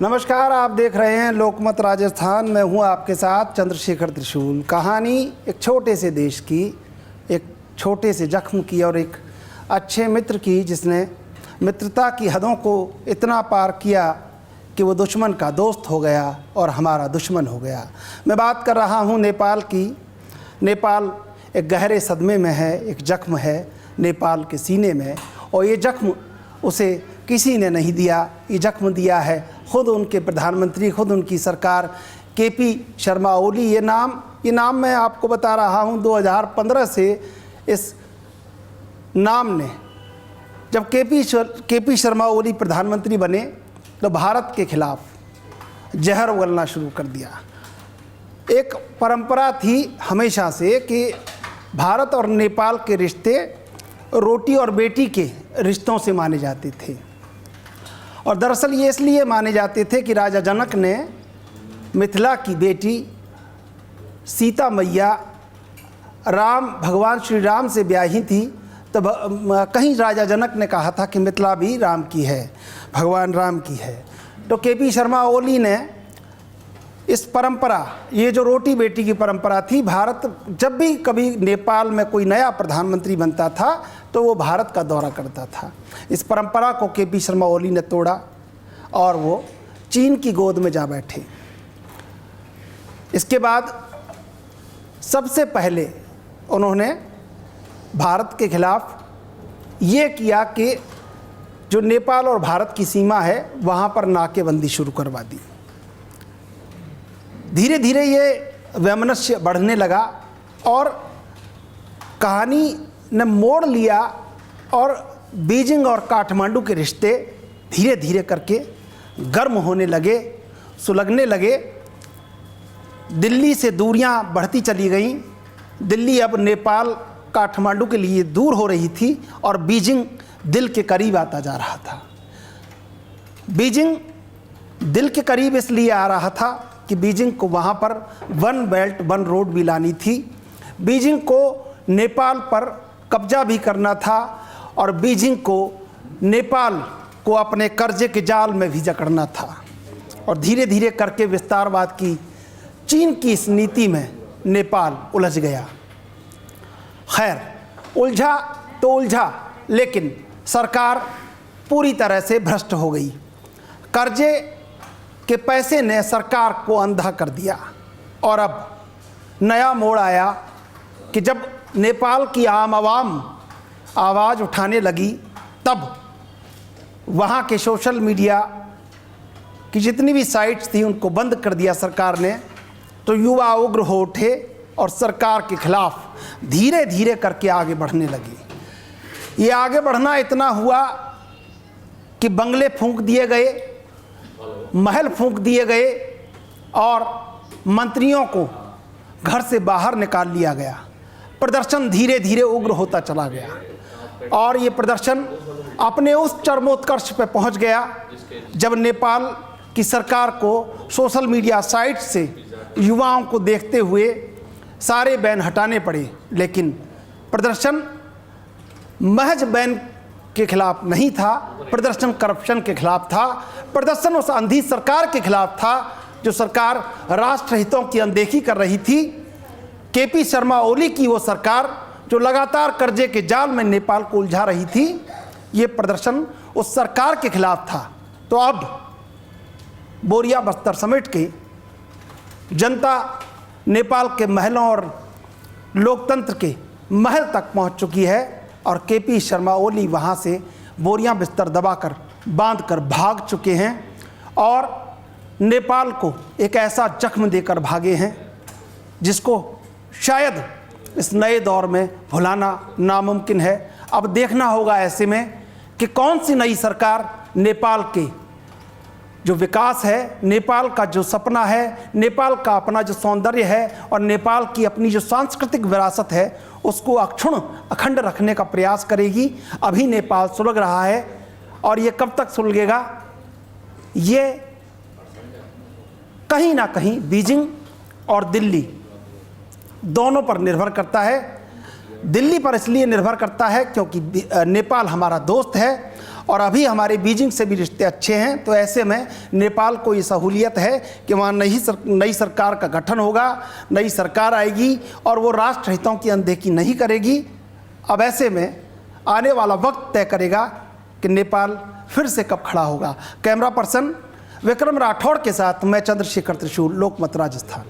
नमस्कार, आप देख रहे हैं लोकमत राजस्थान। मैं हूं आपके साथ चंद्रशेखर त्रिशूल। कहानी एक छोटे से देश की, एक छोटे से जख्म की और एक अच्छे मित्र की, जिसने मित्रता की हदों को इतना पार किया कि वो दुश्मन का दोस्त हो गया और हमारा दुश्मन हो गया। मैं बात कर रहा हूं नेपाल की। नेपाल एक गहरे सदमे में है, एक जख्म है नेपाल के सीने में, और ये जख्म उसे किसी ने नहीं दिया। ये जख्म दिया है खुद उनके प्रधानमंत्री, खुद उनकी सरकार, केपी शर्मा ओली। ये नाम मैं आपको बता रहा हूँ 2015 से इस नाम ने, जब केपी शर्मा ओली प्रधानमंत्री बने तो भारत के खिलाफ जहर उगलना शुरू कर दिया। एक परंपरा थी हमेशा से कि भारत और नेपाल के रिश्ते रोटी और बेटी के रिश्तों से माने जाते थे, और दरअसल ये इसलिए माने जाते थे कि राजा जनक ने मिथिला की बेटी सीता मैया भगवान श्री राम से ब्याही थी। तो कहीं राजा जनक ने कहा था कि मिथिला भी राम की है, भगवान राम की है। तो केपी शर्मा ओली ने इस परंपरा, ये जो रोटी बेटी की परंपरा थी, भारत जब भी कभी नेपाल में कोई नया प्रधानमंत्री बनता था तो वो भारत का दौरा करता था। इस परंपरा को केपी शर्मा ओली ने तोड़ा और वो चीन की गोद में जा बैठे। इसके बाद सबसे पहले उन्होंने भारत के खिलाफ ये किया कि जो नेपाल और भारत की सीमा है वहाँ पर नाकेबंदी शुरू करवा दी। धीरे धीरे ये वैमनस्य बढ़ने लगा और कहानी ने मोड़ लिया, और बीजिंग और काठमांडू के रिश्ते धीरे धीरे करके गर्म होने लगे, सुलगने लगे। दिल्ली से दूरियां बढ़ती चली गईं। दिल्ली अब नेपाल काठमांडू के लिए दूर हो रही थी और बीजिंग दिल के करीब आता जा रहा था। बीजिंग दिल के करीब इसलिए आ रहा था कि बीजिंग को वहाँ पर वन बेल्ट वन रोड भी लानी थी। बीजिंग को नेपाल पर कब्जा भी करना था और बीजिंग को नेपाल को अपने कर्जे के जाल में भी जकड़ना था। और धीरे धीरे करके विस्तारवाद की चीन की इस नीति में नेपाल उलझ गया। खैर, उलझा तो उलझा, लेकिन सरकार पूरी तरह से भ्रष्ट हो गई। कर्जे के पैसे ने सरकार को अंधा कर दिया। और अब नया मोड़ आया कि जब नेपाल की आवाम आवाज़ उठाने लगी, तब वहाँ के सोशल मीडिया की जितनी भी साइट्स थी उनको बंद कर दिया सरकार ने। तो युवा उग्र हो उठे और सरकार के खिलाफ धीरे धीरे करके आगे बढ़ने लगे। ये आगे बढ़ना इतना हुआ कि बंगले फूंक दिए गए, महल फूंक दिए गए और मंत्रियों को घर से बाहर निकाल लिया गया। प्रदर्शन धीरे धीरे उग्र होता चला गया और ये प्रदर्शन अपने उस चरमोत्कर्ष पर पहुंच गया जब नेपाल की सरकार को सोशल मीडिया साइट से युवाओं को देखते हुए सारे बैन हटाने पड़े। लेकिन प्रदर्शन महज बैन के खिलाफ नहीं था, प्रदर्शन करप्शन के खिलाफ था। प्रदर्शन उस अंधी सरकार के खिलाफ था जो सरकार राष्ट्र हितों की अनदेखी कर रही थी। केपी शर्मा ओली की वो सरकार जो लगातार कर्जे के जाल में नेपाल को उलझा रही थी, ये प्रदर्शन उस सरकार के खिलाफ था। तो अब बोरिया बस्तर समेट के जनता नेपाल के महलों और लोकतंत्र के महल तक पहुंच चुकी है और केपी शर्मा ओली वहां से बोरियां बिस्तर दबाकर बांधकर भाग चुके हैं और नेपाल को एक ऐसा जख्म देकर भागे हैं जिसको शायद इस नए दौर में भुलाना नामुमकिन है। अब देखना होगा ऐसे में कि कौन सी नई सरकार नेपाल के जो विकास है, नेपाल का जो सपना है, नेपाल का अपना जो सौंदर्य है और नेपाल की अपनी जो सांस्कृतिक विरासत है उसको अक्षुण्ण अखंड रखने का प्रयास करेगी। अभी नेपाल सुलग रहा है और ये कब तक सुलगेगा, ये कहीं ना कहीं बीजिंग और दिल्ली दोनों पर निर्भर करता है। दिल्ली पर इसलिए निर्भर करता है क्योंकि नेपाल हमारा दोस्त है और अभी हमारे बीजिंग से भी रिश्ते अच्छे हैं। तो ऐसे में नेपाल को ये सहूलियत है कि वहाँ नई सरकार का गठन होगा, नई सरकार आएगी और वो राष्ट्र हितों की अनदेखी नहीं करेगी। अब ऐसे में आने वाला वक्त तय करेगा कि नेपाल फिर से कब खड़ा होगा। कैमरा पर्सन विक्रम राठौड़ के साथ मैं चंद्रशेखर त्रिशूल, लोकमत राजस्थान।